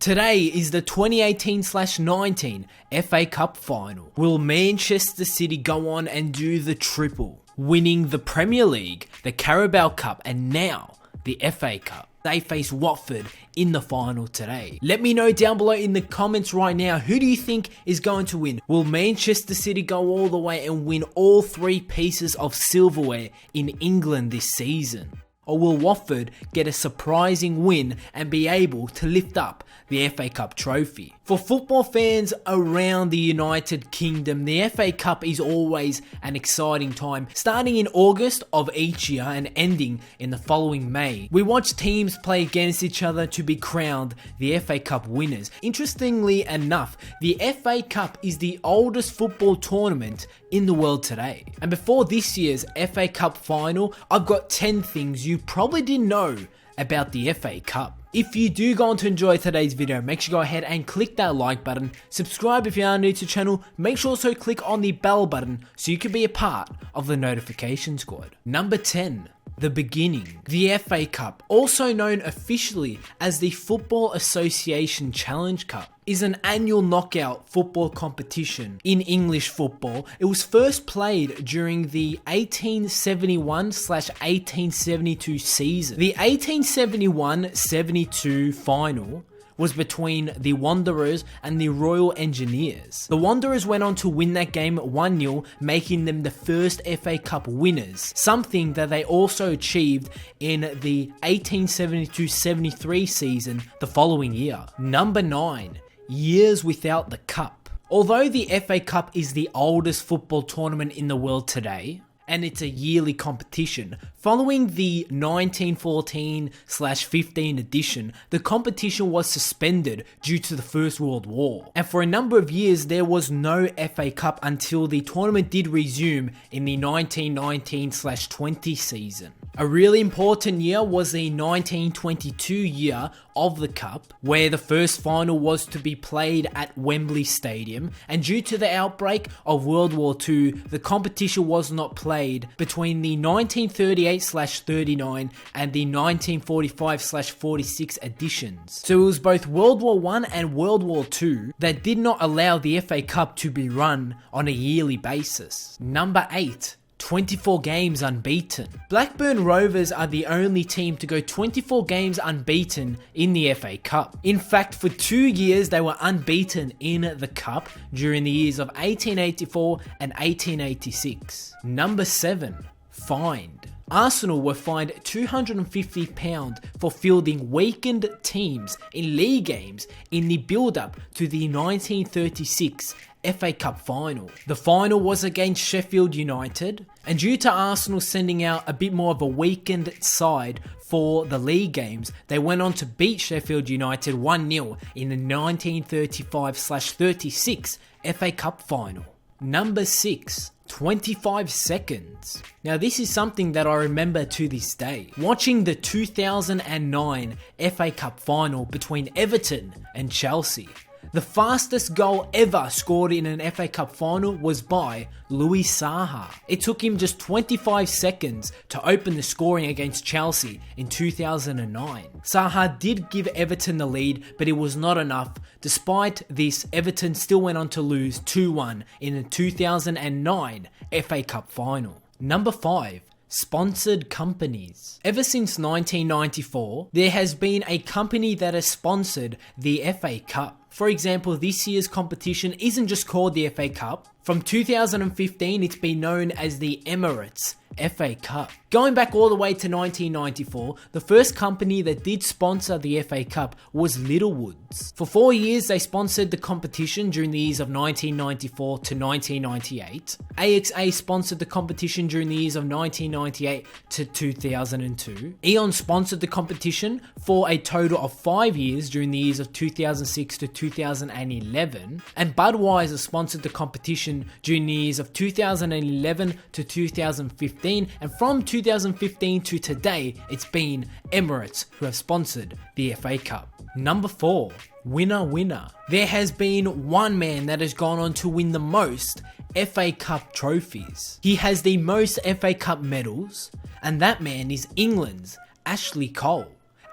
Today is the 2018/19 FA Cup final. Will Manchester City go on and do the triple, winning the Premier League, the Carabao Cup and now the FA Cup? They face Watford in the final today. Let me know down below in the comments right now, who do you think is going to win? Will Manchester City go all the way and win all three pieces of silverware in England this season? Or will Watford get a surprising win and be able to lift up the FA Cup trophy? For football fans around the United Kingdom, the FA Cup is always an exciting time, starting in August of each year and ending in the following May. We watch teams play against each other to be crowned the FA Cup winners. Interestingly enough, the FA Cup is the oldest football tournament in the world today. And before this year's FA Cup final, I've got 10 things you probably didn't know about the FA Cup. If you do go on to enjoy today's video, make sure you go ahead and click that like button, subscribe if you are new to the channel, make sure also click on the bell button so you can be a part of the notification squad. Number 10. The beginning. The FA Cup, also known officially as the Football Association Challenge Cup, is an annual knockout football competition in English football. It was first played during the 1871/1872 season. The 1871-72 final was between the Wanderers and the Royal Engineers. The Wanderers went on to win that game 1-0, making them the first FA Cup winners, something that they also achieved in the 1872-73 season the following year. Number 9. Years without the cup. Although the FA Cup is the oldest football tournament in the world today, and it's a yearly competition, following the 1914/15 edition, the competition was suspended due to the First World War. And for a number of years, there was no FA Cup until the tournament did resume in the 1919/20 season. A really important year was the 1922 year of the Cup, where the first final was to be played at Wembley Stadium, and due to the outbreak of World War II, the competition was not played between the 1938/39 and the 1945/46 editions. So it was both World War I and World War II that did not allow the FA Cup to be run on a yearly basis. Number 8. 24 games unbeaten. Blackburn Rovers are the only team to go 24 games unbeaten in the FA Cup. In fact, for 2 years they were unbeaten in the Cup during the years of 1884 and 1886. Number 7. Fined. Arsenal were fined £250 for fielding weakened teams in league games in the build-up to the 1936 FA Cup final. The final was against Sheffield United, and due to Arsenal sending out a bit more of a weakened side for the league games, they went on to beat Sheffield United 1-0 in the 1935/36 FA Cup final. Number 6. 25 seconds. Now this is something that I remember to this day. Watching the 2009 FA Cup final between Everton and Chelsea. The fastest goal ever scored in an FA Cup final was by Louis Saha. It took him just 25 seconds to open the scoring against Chelsea in 2009. Saha did give Everton the lead, but it was not enough. Despite this, Everton still went on to lose 2-1 in the 2009 FA Cup final. Number 5. Sponsored companies. Ever since 1994, there has been a company that has sponsored the FA Cup. For example, this year's competition isn't just called the FA Cup. From 2015, it's been known as the Emirates FA Cup. Going back all the way to 1994, the first company that did sponsor the FA Cup was Littlewoods. For 4 years, they sponsored the competition during the years of 1994 to 1998. AXA sponsored the competition during the years of 1998 to 2002. Eon sponsored the competition for a total of 5 years during the years of 2006 to 2011. And Budweiser sponsored the competition during the years of 2011 to 2015, and from 2015 to today, it's been Emirates who have sponsored the FA Cup. Number 4. Winner. There has been one man that has gone on to win the most FA Cup trophies. He has the most FA Cup medals, and that man is England's Ashley Cole.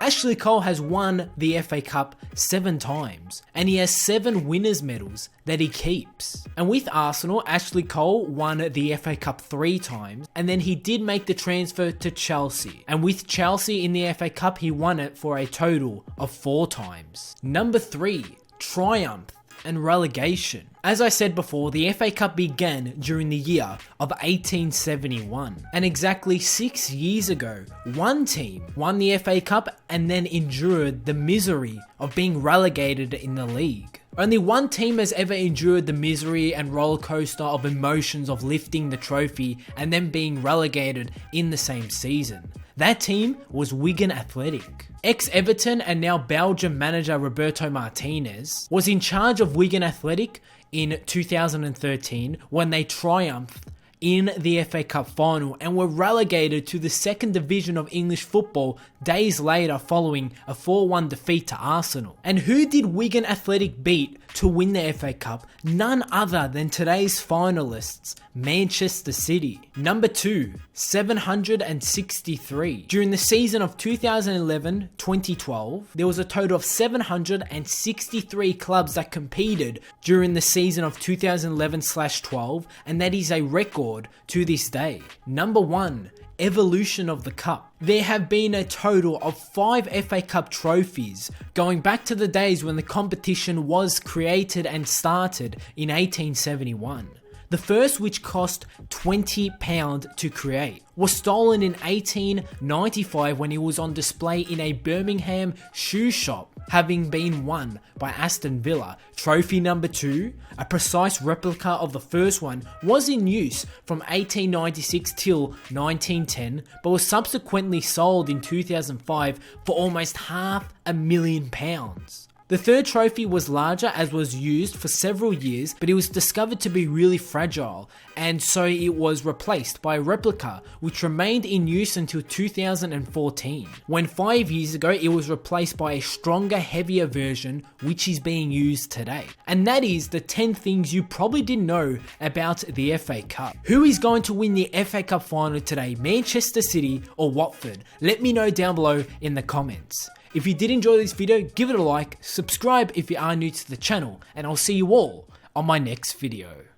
Ashley Cole has won the FA Cup 7 times, and he has 7 winners' medals that he keeps. And with Arsenal, Ashley Cole won the FA Cup 3 times, and then he did make the transfer to Chelsea. And with Chelsea in the FA Cup, he won it for a total of 4 times. Number 3, triumph and relegation. As I said before, the FA Cup began during the year of 1871, and exactly 6 years ago, one team won the FA Cup and then endured the misery of being relegated in the league. Only one team has ever endured the misery and roller coaster of emotions of lifting the trophy and then being relegated in the same season. That team was Wigan Athletic. Ex-Everton and now Belgium manager Roberto Martinez was in charge of Wigan Athletic in 2013 when they triumphed in the FA Cup final and were relegated to the second division of English football days later following a 4-1 defeat to Arsenal. And who did Wigan Athletic beat to win the FA Cup? None other than today's finalists, Manchester City. Number 2, 763. During the season of 2011-2012, there was a total of 763 clubs that competed during the season of 2011/12, and that is a record to this day. Number 1, evolution of the cup. There have been a total of 5 FA Cup trophies going back to the days when the competition was created and started in 1871. The first, which cost £20 to create, was stolen in 1895 when it was on display in a Birmingham shoe shop, having been won by Aston Villa. Trophy number 2, a precise replica of the first one, was in use from 1896 till 1910, but was subsequently sold in 2005 for almost £500,000. The third trophy was larger as was used for several years, but it was discovered to be really fragile, and so it was replaced by a replica which remained in use until 2014, when 5 years ago it was replaced by a stronger, heavier version which is being used today. And that is the 10 things you probably didn't know about the FA Cup. Who is going to win the FA Cup final today, Manchester City or Watford? Let me know down below in the comments. If you did enjoy this video, give it a like, subscribe if you are new to the channel, and I'll see you all on my next video.